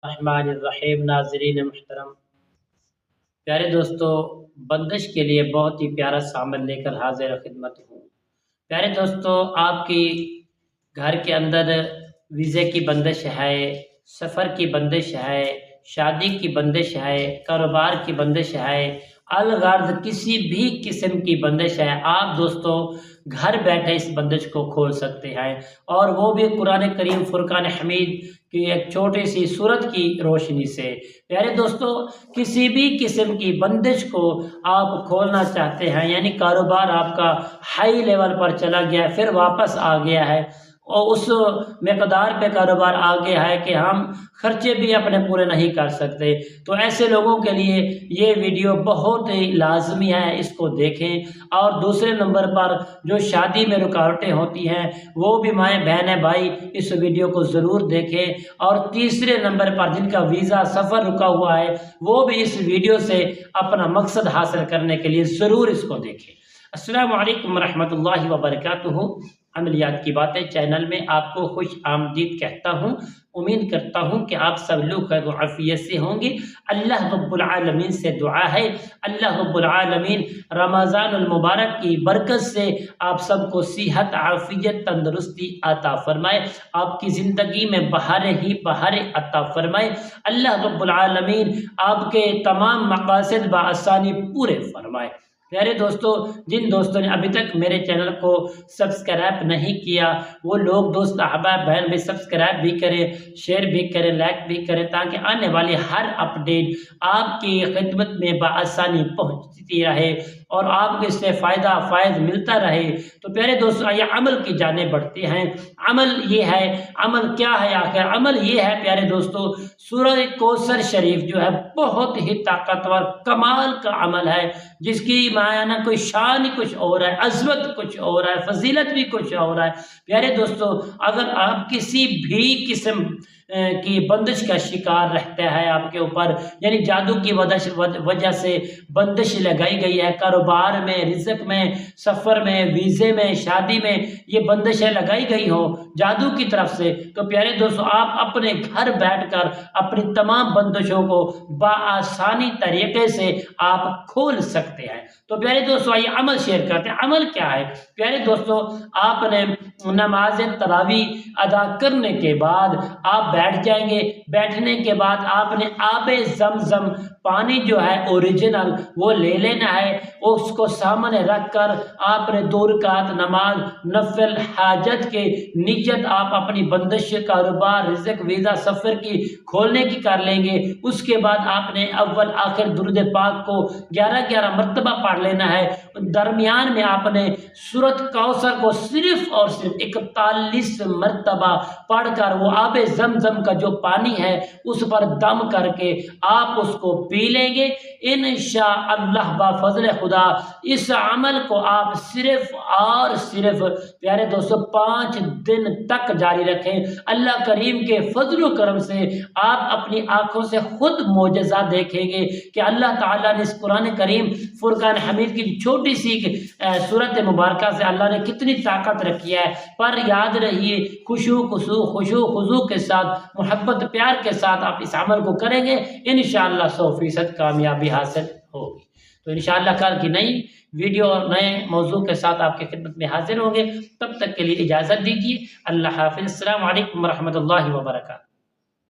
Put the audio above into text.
الرحمن الرحیم۔ ناظرین محترم، پیارے دوستو، بندش کے لیے بہت ہی پیارا سامان لے کر حاضر خدمت ہوں۔ پیارے دوستو، آپ کی گھر کے اندر ویزے کی بندش ہے، سفر کی بندش ہے، شادی کی بندش ہے، کاروبار کی بندش ہے، الغرض کسی بھی قسم کی بندش ہے، آپ دوستو گھر بیٹھے اس بندش کو کھول سکتے ہیں، اور وہ بھی قرآن کریم فرقان حمید کی ایک چھوٹی سی سورت کی روشنی سے۔ پیارے دوستو، کسی بھی قسم کی بندش کو آپ کھولنا چاہتے ہیں، یعنی کاروبار آپ کا ہائی لیول پر چلا گیا ہے، پھر واپس آ گیا ہے، اور اس مقدار پہ کاروبار آ گیا ہے کہ ہم خرچے بھی اپنے پورے نہیں کر سکتے، تو ایسے لوگوں کے لیے یہ ویڈیو بہت ہی لازمی ہے، اس کو دیکھیں۔ اور دوسرے نمبر پر جو شادی میں رکاوٹیں ہوتی ہیں، وہ بھی مائیں بہنیں بھائی اس ویڈیو کو ضرور دیکھیں۔ اور تیسرے نمبر پر جن کا ویزا سفر رکا ہوا ہے، وہ بھی اس ویڈیو سے اپنا مقصد حاصل کرنے کے لیے ضرور اس کو دیکھیں۔ السلام علیکم ورحمۃ اللہ وبرکاتہ۔ عملیات کی باتیں چینل میں آپ کو خوش آمدید کہتا ہوں۔ امید کرتا ہوں کہ آپ سب لوگ خیر و عافیت سے ہوں گے۔ اللہ رب العالمین سے دعا ہے، اللہ رب العالمین رمضان المبارک کی برکت سے آپ سب کو صحت، عافیت، تندرستی عطا فرمائے، آپ کی زندگی میں بہاریں ہی بہاریں عطا فرمائے۔ اللہ رب العالمین آپ کے تمام مقاصد بآسانی پورے فرمائے۔ پیارے دوستو، جن دوستوں نے ابھی تک میرے چینل کو سبسکرائب نہیں کیا، وہ لوگ دوست احباب بہن بھی سبسکرائب بھی کریں، شیئر بھی کریں، لائک بھی کریں، تاکہ آنے والی ہر اپڈیٹ آپ کی خدمت میں بآسانی پہنچتی رہے اور آپ کو اس سے فائد ملتا رہے۔ تو پیارے دوستو، آئیے عمل کی جانب بڑھتے ہیں۔ عمل یہ ہے، عمل کیا ہے آخر؟ عمل یہ ہے پیارے دوستو، سورہ کوثر شریف جو ہے بہت ہی طاقتور کمال کا عمل ہے، جس کی معنی کوئی شان کچھ اور ہے، عظمت کچھ اور ہے، فضیلت بھی کچھ اور ہے۔ پیارے دوستو، اگر آپ کسی بھی قسم کی بندش کا شکار رہتا ہے آپ کے اوپر، یعنی جادو کی وجہ سے بندش لگائی گئی ہے، کاروبار میں، رزق میں، سفر میں، ویزے میں، شادی میں یہ بندشیں لگائی گئی ہو جادو کی طرف سے، تو پیارے دوستو آپ اپنے گھر بیٹھ کر اپنی تمام بندشوں کو بآسانی طریقے سے آپ کھول سکتے ہیں۔ تو پیارے دوستو، آئیے عمل شیئر کرتے ہیں۔ عمل کیا ہے؟ پیارے دوستو، آپ نے نماز تراویح ادا کرنے کے بعد آپ بیٹھ جائیں گے۔ بیٹھنے کے بعد آپ نے آب زمزم پانی جو ہے اوریجنل وہ لے لینا ہے، اس کو سامنے رکھ کر آپ نے 2 رکعت نماز نفل حاجت کے نیت آپ اپنی بندش، کاروبار، رزق، ویزا، سفر کی کھولنے کی کر لیں گے۔ اس کے بعد آپ نے اول آخر درود پاک کو 11 مرتبہ پڑھ لینا ہے۔ درمیان میں آپ نے سورۃ کوثر کو صرف اور صرف 41 مرتبہ پڑھ کر وہ آب زمزم کا جو پانی ہے اس پر دم کر کے آپ اس کو پی لیں گے۔ انشاءاللہ بفضل خدا اس عمل کو آپ صرف اور صرف پیارے دوستو 5 دن تک جاری رکھیں۔ اللہ کریم کے فضل و کرم سے آپ اپنی آنکھوں سے خود معجزہ دیکھیں گے کہ اللہ تعالیٰ نے اس قرآن کریم فرقان حمید کی چھوٹی سی سورت مبارکہ سے اللہ نے کتنی طاقت رکھی ہے۔ پر یاد رہیے، خشوع خضوع کے ساتھ، محبت پیار کے ساتھ آپ اس عمل کو کریں گے، انشاءاللہ 100% کامیابی حاصل ہوگی۔ تو انشاءاللہ کل کی نئی ویڈیو اور نئے موضوع کے ساتھ آپ کی خدمت میں حاضر ہوں گے۔ تب تک کے لیے اجازت دیجیے۔ اللہ حافظ۔ السلام علیکم ورحمۃ اللہ وبرکاتہ۔